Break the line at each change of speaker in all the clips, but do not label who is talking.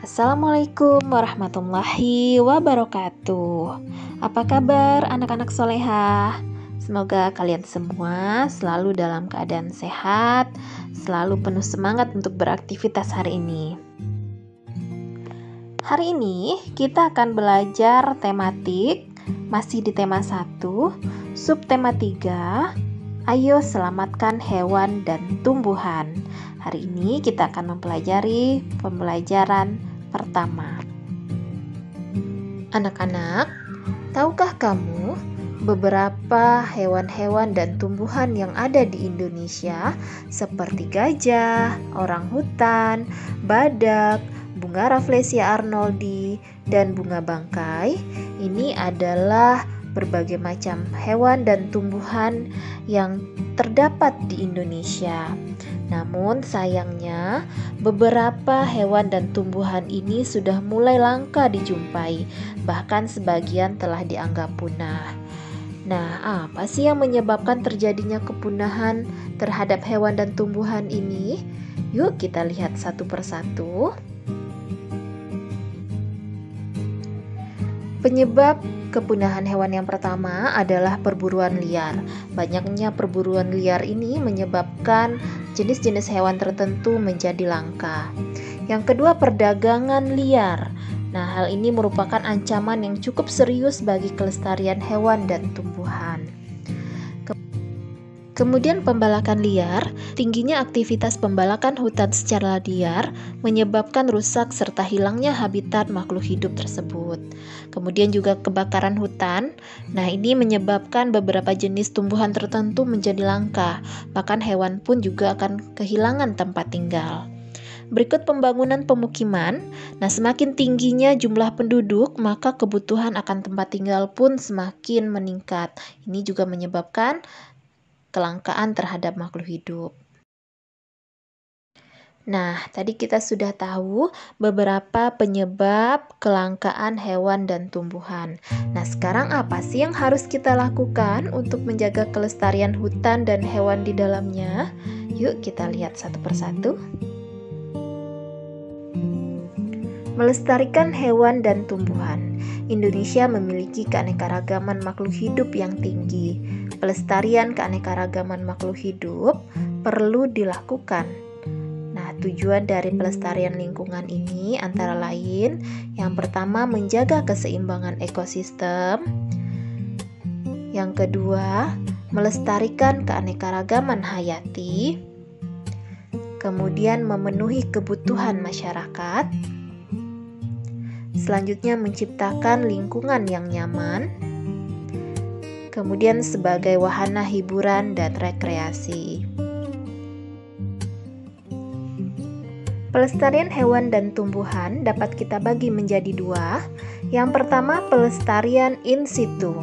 Assalamualaikum warahmatullahi wabarakatuh. Apa kabar anak-anak solehah? Semoga kalian semua selalu dalam keadaan sehat, selalu penuh semangat untuk beraktivitas hari ini. Hari ini kita akan belajar tematik, masih di tema 1, subtema 3, ayo selamatkan hewan dan tumbuhan. Hari ini kita akan mempelajari pembelajaran pertama. Anak-anak, tahukah kamu beberapa hewan-hewan dan tumbuhan yang ada di Indonesia seperti gajah, orangutan, badak, bunga Rafflesia arnoldi, dan bunga bangkai? Ini adalah berbagai macam hewan dan tumbuhan yang terdapat di Indonesia. Namun sayangnya beberapa hewan dan tumbuhan ini sudah mulai langka dijumpai, bahkan sebagian telah dianggap punah. Nah, apa sih yang menyebabkan terjadinya kepunahan terhadap hewan dan tumbuhan ini? Yuk kita lihat satu persatu. Penyebab kepunahan hewan yang pertama adalah perburuan liar. Banyaknya perburuan liar ini menyebabkan jenis-jenis hewan tertentu menjadi langka. Yang kedua, perdagangan liar. Nah, hal ini merupakan ancaman yang cukup serius bagi kelestarian hewan dan tumbuhan. Kemudian pembalakan liar, tingginya aktivitas pembalakan hutan secara liar menyebabkan rusak serta hilangnya habitat makhluk hidup tersebut. Kemudian juga kebakaran hutan, nah ini menyebabkan beberapa jenis tumbuhan tertentu menjadi langka, bahkan hewan pun juga akan kehilangan tempat tinggal. Berikut pembangunan pemukiman, nah semakin tingginya jumlah penduduk, maka kebutuhan akan tempat tinggal pun semakin meningkat. Ini juga menyebabkan kelangkaan terhadap makhluk hidup. Nah, tadi kita sudah tahu beberapa penyebab kelangkaan hewan dan tumbuhan. Nah, sekarang apa sih yang harus kita lakukan untuk menjaga kelestarian hutan dan hewan di dalamnya? Yuk kita lihat satu persatu. Melestarikan hewan dan tumbuhan. Indonesia memiliki keanekaragaman makhluk hidup yang tinggi. Pelestarian keanekaragaman makhluk hidup perlu dilakukan. Nah, tujuan dari pelestarian lingkungan ini antara lain, yang pertama menjaga keseimbangan ekosistem. Yang kedua, melestarikan keanekaragaman hayati. Kemudian memenuhi kebutuhan masyarakat. Selanjutnya menciptakan lingkungan yang nyaman. Kemudian sebagai wahana hiburan dan rekreasi. Pelestarian hewan dan tumbuhan dapat kita bagi menjadi dua. Yang pertama, pelestarian in situ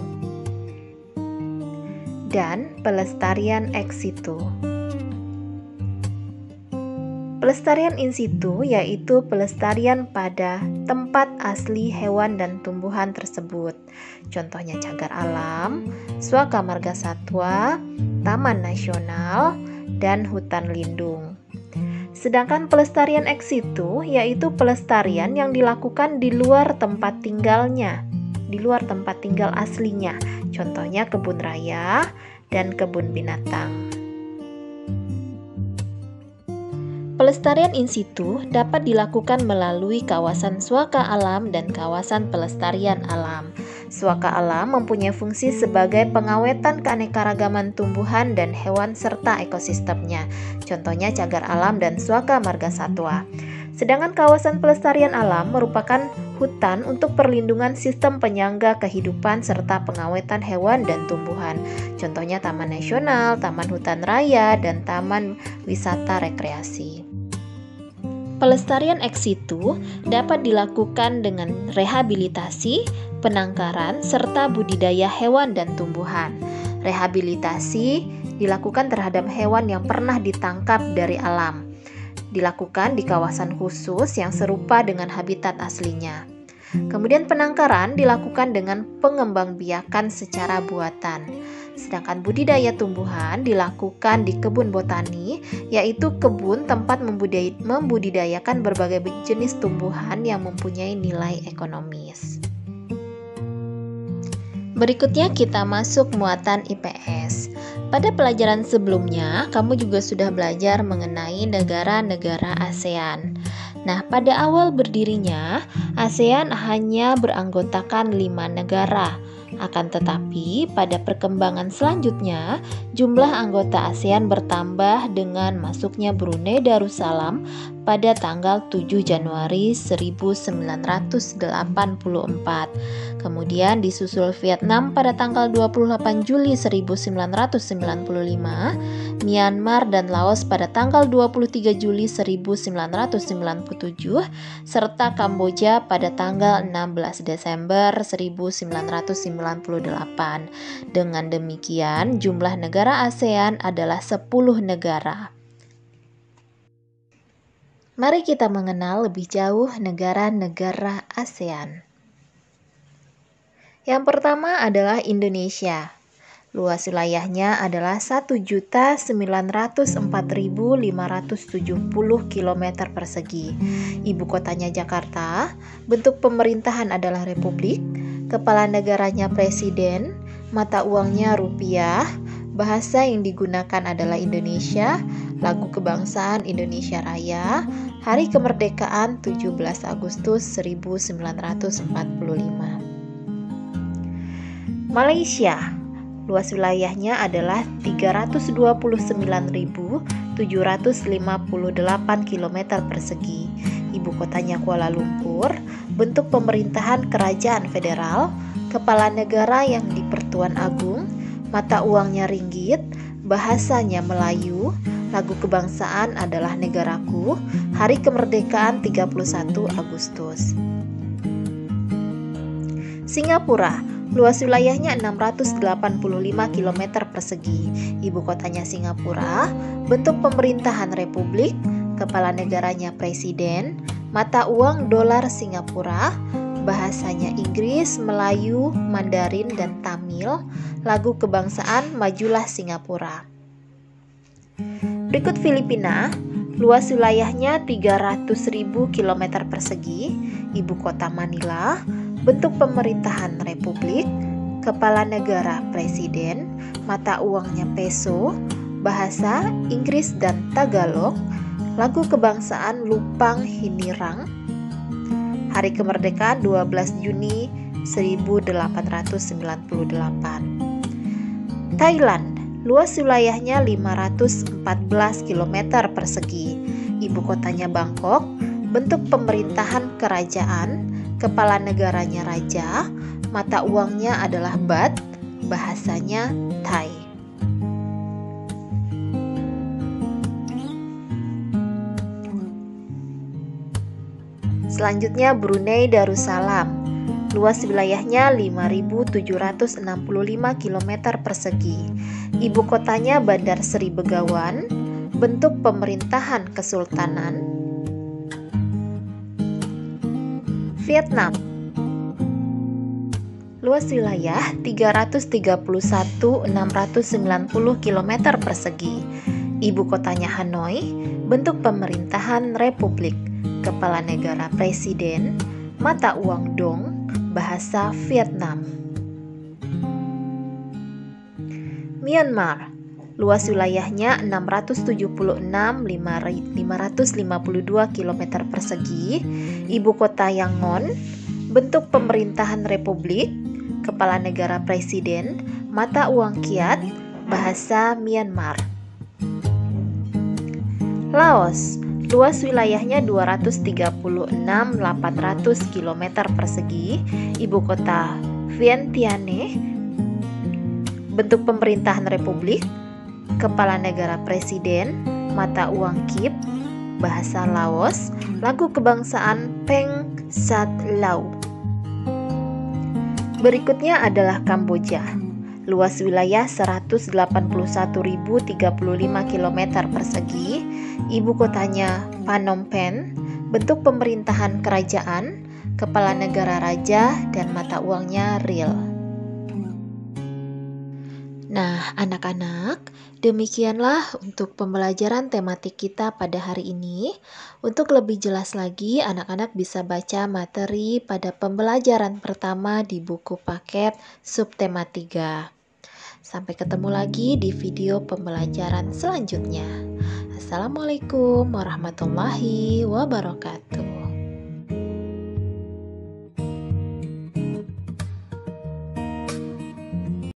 dan pelestarian ex situ. Pelestarian in situ yaitu pelestarian pada tempat asli hewan dan tumbuhan tersebut. Contohnya cagar alam, Suaka Marga Satwa, Taman Nasional, dan hutan lindung. Sedangkan pelestarian ex situ yaitu pelestarian yang dilakukan di luar tempat tinggalnya, di luar tempat tinggal aslinya. Contohnya kebun raya dan kebun binatang. Pelestarian in situ dapat dilakukan melalui kawasan suaka alam dan kawasan pelestarian alam. Suaka alam mempunyai fungsi sebagai pengawetan keanekaragaman tumbuhan dan hewan serta ekosistemnya. Contohnya cagar alam dan Suaka Marga Satwa. Sedangkan kawasan pelestarian alam merupakan hutan untuk perlindungan sistem penyangga kehidupan serta pengawetan hewan dan tumbuhan. Contohnya Taman Nasional, Taman Hutan Raya, dan Taman Wisata Rekreasi. Pelestarian ex situ dapat dilakukan dengan rehabilitasi, penangkaran, serta budidaya hewan dan tumbuhan. Rehabilitasi dilakukan terhadap hewan yang pernah ditangkap dari alam. Dilakukan di kawasan khusus yang serupa dengan habitat aslinya. Kemudian penangkaran dilakukan dengan pengembangbiakan secara buatan. Sedangkan budidaya tumbuhan dilakukan di kebun botani, yaitu kebun tempat membudidayakan berbagai jenis tumbuhan yang mempunyai nilai ekonomis. Berikutnya kita masuk muatan IPS. Pada pelajaran sebelumnya, kamu juga sudah belajar mengenai negara-negara ASEAN. Nah, pada awal berdirinya, ASEAN hanya beranggotakan 5 negara. Akan tetapi, pada perkembangan selanjutnya, jumlah anggota ASEAN bertambah dengan masuknya Brunei Darussalam pada tanggal 7 Januari 1984. Kemudian disusul Vietnam pada tanggal 28 Juli 1995, Myanmar dan Laos pada tanggal 23 Juli 1997, serta Kamboja pada tanggal 16 Desember 1998. Dengan demikian, jumlah negara ASEAN adalah 10 negara. Mari kita mengenal lebih jauh negara-negara ASEAN. Yang pertama adalah Indonesia. Luas wilayahnya adalah 1.904.570 km persegi. Ibu kotanya Jakarta, bentuk pemerintahan adalah republik, kepala negaranya presiden, mata uangnya rupiah, bahasa yang digunakan adalah Indonesia, lagu kebangsaan Indonesia Raya, hari kemerdekaan 17 Agustus 1945. Malaysia, luas wilayahnya adalah 329.758 km persegi. Ibu kotanya Kuala Lumpur, bentuk pemerintahan kerajaan federal, kepala negara yang di Pertuan Agung, mata uangnya ringgit, bahasanya Melayu, lagu kebangsaan adalah Negaraku, hari kemerdekaan 31 Agustus. Singapura, luas wilayahnya 685 km persegi. Ibu kotanya Singapura, bentuk pemerintahan republik, kepala negaranya presiden, mata uang dolar Singapura, bahasanya Inggris, Melayu, Mandarin, dan Tamil, lagu kebangsaan Majulah Singapura. Berikut Filipina, luas wilayahnya 300.000 km persegi, ibu kota Manila, bentuk pemerintahan republik, kepala negara presiden, mata uangnya peso, bahasa Inggris dan Tagalog, lagu kebangsaan Lupang Hinirang, hari kemerdekaan 12 Juni 1898. Thailand, luas wilayahnya 514 km persegi, ibu kotanya Bangkok, bentuk pemerintahan kerajaan, kepala negaranya raja, mata uangnya adalah baht, bahasanya Thai. Selanjutnya Brunei Darussalam, luas wilayahnya 5.765 km persegi, ibu kotanya Bandar Seri Begawan, bentuk pemerintahan kesultanan. Vietnam, luas wilayah 331.690 km persegi, ibu kotanya Hanoi, bentuk pemerintahan republik, kepala negara presiden, mata uang dong, bahasa Vietnam. Myanmar, luas wilayahnya 676.552 km persegi, ibu kota Yangon, bentuk pemerintahan republik, kepala negara presiden, mata uang kyat, bahasa Myanmar. Laos, luas wilayahnya 236.800 km persegi, ibu kota Vientiane, bentuk pemerintahan republik, kepala negara presiden, mata uang kip, bahasa Laos, lagu kebangsaan Peng Sat Lau. Berikutnya adalah Kamboja, luas wilayah 181.035 km persegi, ibu kotanya Phnom Penh, bentuk pemerintahan kerajaan, kepala negara raja, dan mata uangnya real. Nah, anak-anak, demikianlah untuk pembelajaran tematik kita pada hari ini. Untuk lebih jelas lagi, anak-anak bisa baca materi pada pembelajaran pertama di buku paket subtema 3. Sampai ketemu lagi di video pembelajaran selanjutnya. Assalamualaikum warahmatullahi wabarakatuh.